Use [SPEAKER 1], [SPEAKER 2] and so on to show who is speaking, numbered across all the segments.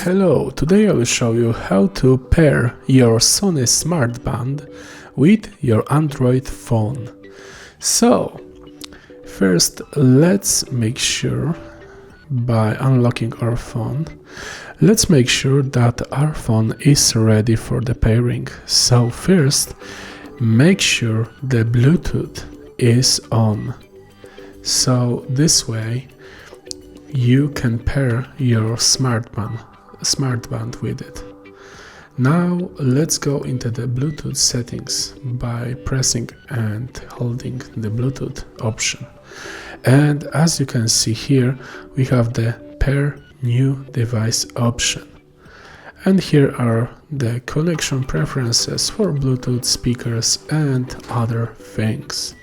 [SPEAKER 1] Hello, today I will show you how to pair your SONY SmartBand with your Android phone. So, first let's make sure, by unlocking our phone, let's make sure that our phone is ready for the pairing. So first, make sure the Bluetooth is on. So this way you can pair your SmartBand with it. Now let's go into the Bluetooth settings by pressing and holding the Bluetooth option. And as you can see here, we have the pair new device option. And here are the connection preferences for Bluetooth speakers and other things.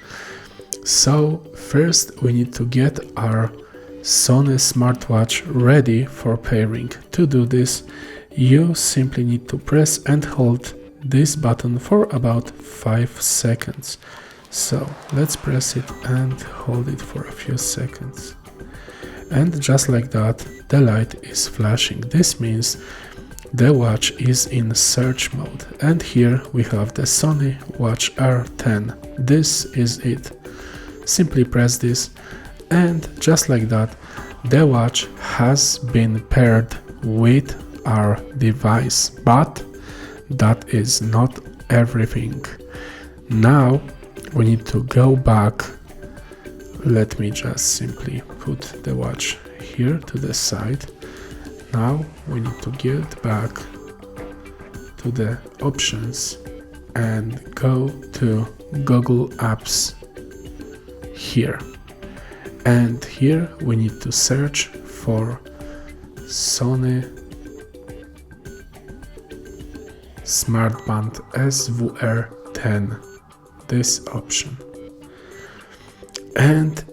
[SPEAKER 1] So first we need to get our SONY smartwatch ready for pairing. To do this, you simply need to press and hold this button for about 5 seconds. So let's press it and hold it for a few seconds. And just like that, the light is flashing. This means the watch is in search mode. And here we have the SONY Watch R10. This is it. Simply press this, and just like that, the watch has been paired with our device. But that is not everything. Now we need to go back. Let me just simply put the watch here to the side. Now we need to get back to the options and go to Google Apps here. And here we need to search for SONY SmartBand SWR10, this option. And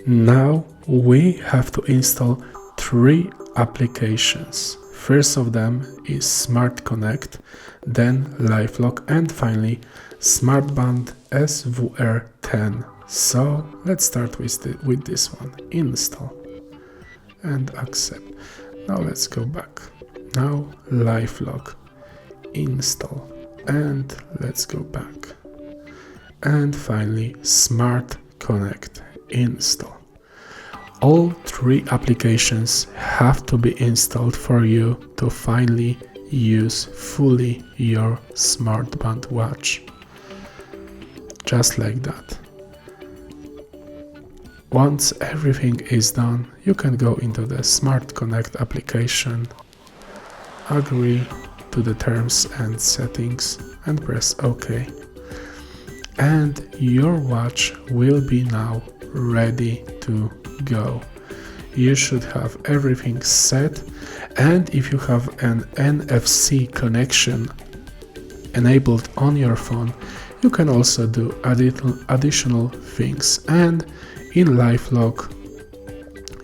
[SPEAKER 1] now we have to install 3 applications. First of them is Smart Connect, then LifeLock, and finally SmartBand SWR10. So let's start with this one. Install and accept. Now let's go back. Now LifeLock, install, and let's go back. And finally Smart Connect, install. All 3 applications have to be installed for you to finally use fully your SmartBand watch. Just like that. Once everything is done, you can go into the Smart Connect application, agree to the terms and settings, and press OK. And your watch will be now ready to go. You should have everything set, and if you have an NFC connection enabled on your phone, you can also do additional things. And in LifeLock,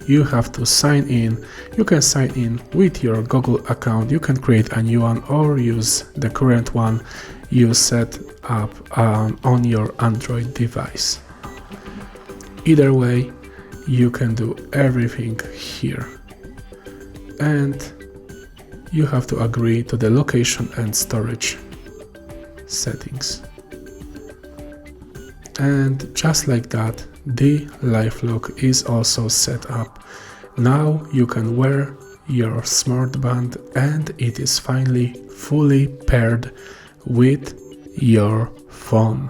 [SPEAKER 1] you have to sign in. You can sign in with your Google account. You can create a new one or use the current one you set up on your Android device. Either way, you can do everything here. And you have to agree to the location and storage settings. And just like that, the LifeLock is also set up. Now you can wear your SmartBand and it is finally fully paired with your phone.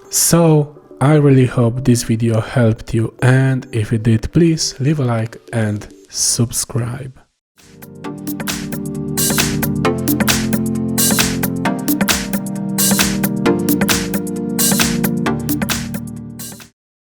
[SPEAKER 1] So I really hope this video helped you, and if it did, please leave a like and subscribe.